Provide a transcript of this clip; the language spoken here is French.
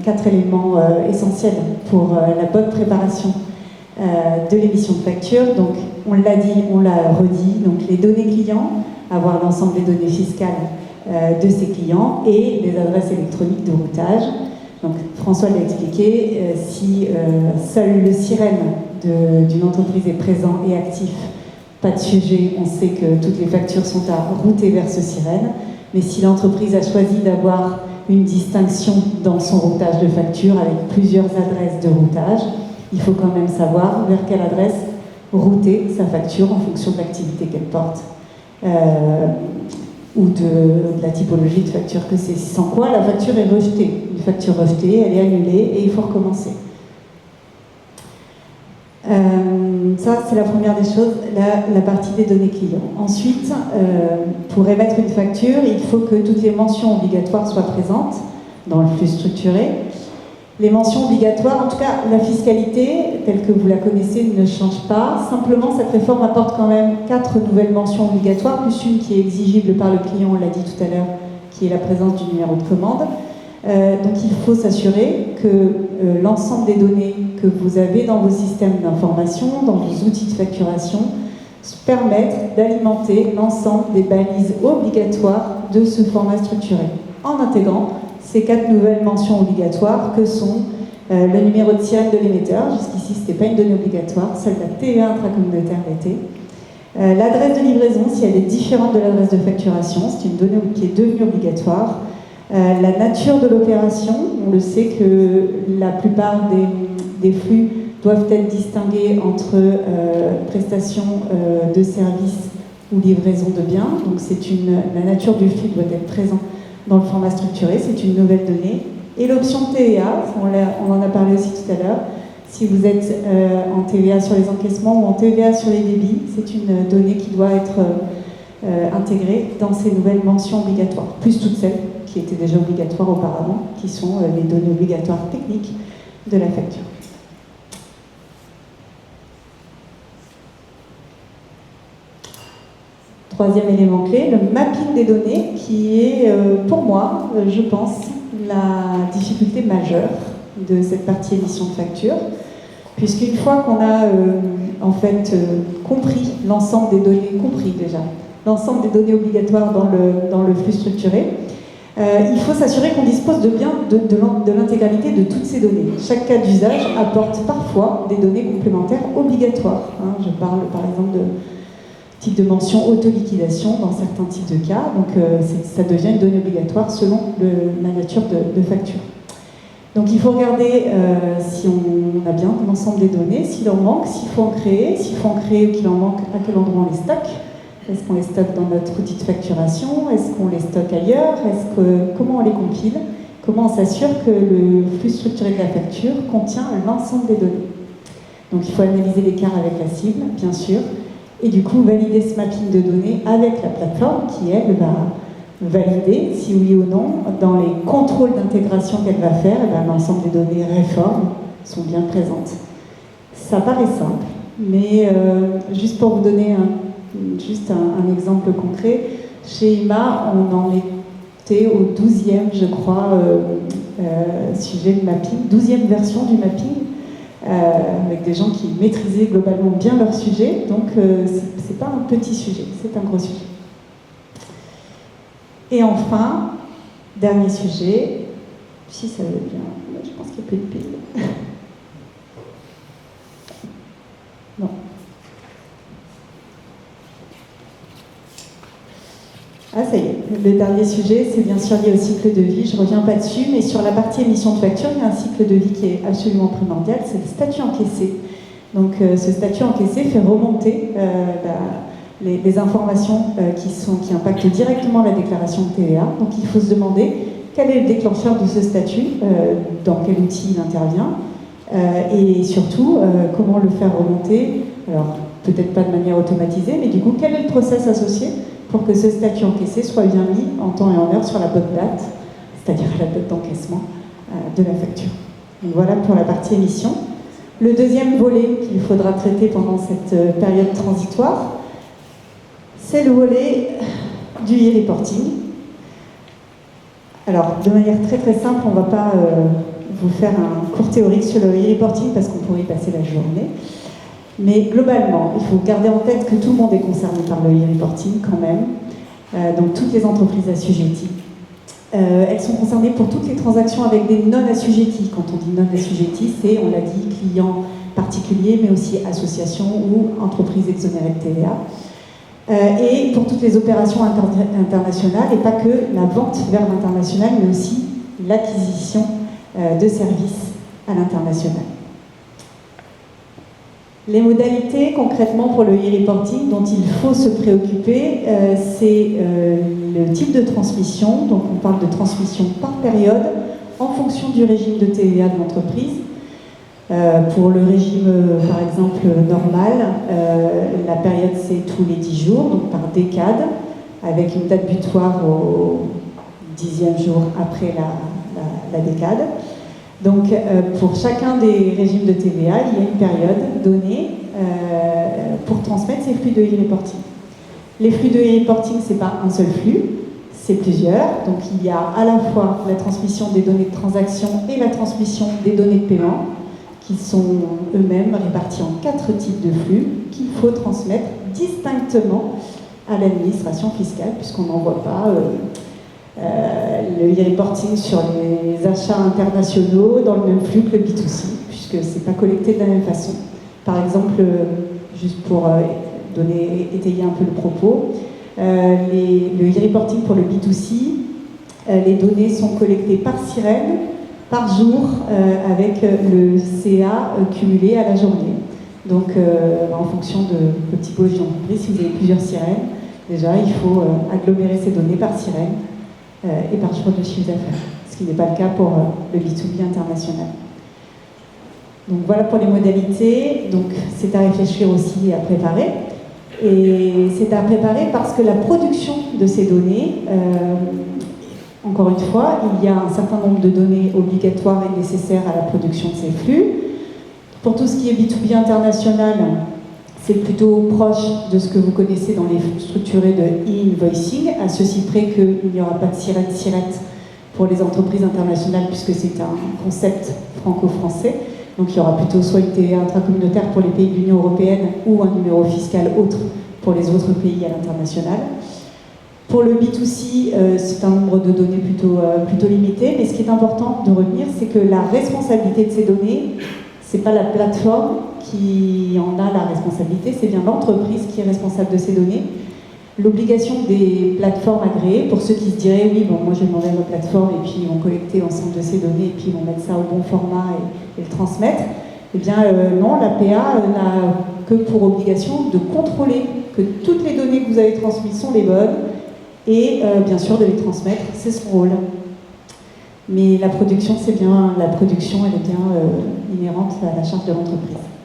4 éléments essentiels pour la bonne préparation de l'émission de facture. Donc, on l'a dit, on l'a redit, donc les données clients, avoir l'ensemble des données fiscales de ses clients et les adresses électroniques de routage. Donc, François l'a expliqué, si seul le sirène d'une entreprise est présent et actif, pas de sujet, on sait que toutes les factures sont à router vers ce sirène. Mais si l'entreprise a choisi d'avoir une distinction dans son routage de facture avec plusieurs adresses de routage, il faut quand même savoir vers quelle adresse router sa facture en fonction de l'activité qu'elle porte ou de la typologie de facture que c'est. Sans quoi, la facture est rejetée. Une facture rejetée, elle est annulée et il faut recommencer. Ça, c'est la première des choses, la partie des données clients. Ensuite, pour émettre une facture, il faut que toutes les mentions obligatoires soient présentes dans le flux structuré. Les mentions obligatoires, en tout cas, la fiscalité, telle que vous la connaissez, ne change pas. Simplement, cette réforme apporte quand même 4 nouvelles mentions obligatoires, plus une qui est exigible par le client, on l'a dit tout à l'heure, qui est la présence du numéro de commande. Donc il faut s'assurer que l'ensemble des données que vous avez dans vos systèmes d'information, dans vos outils de facturation, permettent d'alimenter l'ensemble des balises obligatoires de ce format structuré, en intégrant ces 4 nouvelles mentions obligatoires que sont le numéro de sirène de l'émetteur, jusqu'ici ce n'était pas une donnée obligatoire, celle de la TVA intracommunautaire l'était, l'adresse de livraison, si elle est différente de l'adresse de facturation, c'est une donnée qui est devenue obligatoire. La nature de l'opération, on le sait que la plupart des flux doivent être distingués entre prestation de services ou livraison de biens. Donc la nature du flux doit être présente dans le format structuré, c'est une nouvelle donnée. Et l'option TVA, on en a parlé aussi tout à l'heure, si vous êtes en TVA sur les encaissements ou en TVA sur les débits, c'est une donnée qui doit être intégrée dans ces nouvelles mentions obligatoires, plus toutes celles qui étaient déjà obligatoires auparavant, qui sont les données obligatoires techniques de la facture. Troisième élément clé, le mapping des données, qui est, pour moi, je pense, la difficulté majeure de cette partie émission de facture, puisqu'une fois qu'on a compris l'ensemble des données, l'ensemble des données obligatoires dans le flux structuré, il faut s'assurer qu'on dispose de bien de l'intégralité de toutes ces données. Chaque cas d'usage apporte parfois des données complémentaires obligatoires. Je parle par exemple de type de mention auto-liquidation dans certains types de cas, donc ça devient une donnée obligatoire selon la nature de facture. Donc il faut regarder si on a bien l'ensemble des données, s'il en manque, s'il faut en créer ou qu'il en manque, à quel endroit on les stocke. Est-ce qu'on les stocke dans notre outil de facturation? Est-ce qu'on les stocke ailleurs? Comment on les compile? Comment on s'assure que le flux structuré de la facture contient l'ensemble des données? Donc il faut analyser l'écart avec la cible, bien sûr, et du coup valider ce mapping de données avec la plateforme qui, elle, va valider, si oui ou non, dans les contrôles d'intégration qu'elle va faire, l'ensemble des données réformes sont bien présentes. Ça paraît simple, mais juste pour vous donner un exemple concret, chez IMA, on en était au 12e, je crois, sujet de mapping, 12e version du mapping, avec des gens qui maîtrisaient globalement bien leur sujet, donc c'est pas un petit sujet, c'est un gros sujet. Et enfin, dernier sujet, si ça veut bien, je pense qu'il n'y a plus de pile. Non. Ah, ça y est, le dernier sujet, c'est bien sûr lié au cycle de vie, je ne reviens pas dessus, mais sur la partie émission de facture, il y a un cycle de vie qui est absolument primordial, c'est le statut encaissé. Donc ce statut encaissé fait remonter les informations qui impactent directement la déclaration de TVA. Donc il faut se demander quel est le déclencheur de ce statut, dans quel outil il intervient, et surtout comment le faire remonter, alors peut-être pas de manière automatisée, mais du coup quel est le process associé pour que ce statut encaissé soit bien mis en temps et en heure sur la bonne date, c'est-à-dire la date d'encaissement de la facture. Donc voilà pour la partie émission. Le deuxième volet qu'il faudra traiter pendant cette période transitoire, c'est le volet du e-reporting. Alors, de manière très très simple, on ne va pas vous faire un cours théorique sur le e-reporting parce qu'on pourrait y passer la journée. Mais globalement, il faut garder en tête que tout le monde est concerné par le e-reporting quand même, donc toutes les entreprises assujetties. Elles sont concernées pour toutes les transactions avec des non-assujettis. Quand on dit non-assujettis, c'est, on l'a dit, clients particuliers, mais aussi associations ou entreprises exonérées de TVA. Et pour toutes les opérations internationales, et pas que la vente vers l'international, mais aussi l'acquisition de services à l'international. Les modalités concrètement pour le e-reporting dont il faut se préoccuper, c'est le type de transmission. Donc on parle de transmission par période en fonction du régime de TVA de l'entreprise. Pour le régime, par exemple, normal, la période c'est tous les 10 jours, donc par décade, avec une date butoir au 10e jour après la décade. Donc pour chacun des régimes de TVA, il y a une période donnée pour transmettre ces flux de e-reporting. Les flux de e-reporting, ce n'est pas un seul flux, c'est plusieurs. Donc il y a à la fois la transmission des données de transaction et la transmission des données de paiement, qui sont eux-mêmes répartis en 4 types de flux qu'il faut transmettre distinctement à l'administration fiscale, puisqu'on n'envoie pas le e-reporting sur les achats internationaux dans le même flux que le B2C, puisque ce n'est pas collecté de la même façon. Par exemple, juste pour étayer un peu le propos, le e-reporting pour le B2C, les données sont collectées par sirène, par jour, avec le CA cumulé à la journée. Donc, en fonction de typologie d'entreprise, si vous avez plusieurs sirènes, déjà, il faut agglomérer ces données par sirène et par jour de chiffre d'affaires, ce qui n'est pas le cas pour le B2B international. Donc, voilà pour les modalités. Donc, c'est à réfléchir aussi et à préparer. Et c'est à préparer parce que la production de ces données, encore une fois, il y a un certain nombre de données obligatoires et nécessaires à la production de ces flux. Pour tout ce qui est B2B international, c'est plutôt proche de ce que vous connaissez dans les flux structurés de e-invoicing, à ceci près qu'il n'y aura pas de sirette pour les entreprises internationales, puisque c'est un concept franco-français. Donc il y aura plutôt soit une TVA intracommunautaire pour les pays de l'Union européenne ou un numéro fiscal autre pour les autres pays à l'international. Pour le B2C, c'est un nombre de données plutôt limité, mais ce qui est important de retenir, c'est que la responsabilité de ces données, c'est pas la plateforme qui en a la responsabilité, c'est bien l'entreprise qui est responsable de ces données. L'obligation des plateformes agréées, pour ceux qui se diraient, oui, bon, moi je vais demander à ma plateforme et puis ils vont collecter l'ensemble de ces données et puis ils vont mettre ça au bon format et le transmettre, eh bien non, la PA n'a que pour obligation de contrôler que toutes les données que vous avez transmises sont les bonnes et bien sûr de les transmettre, c'est son rôle. Mais la production, elle est bien inhérente à la charge de l'entreprise.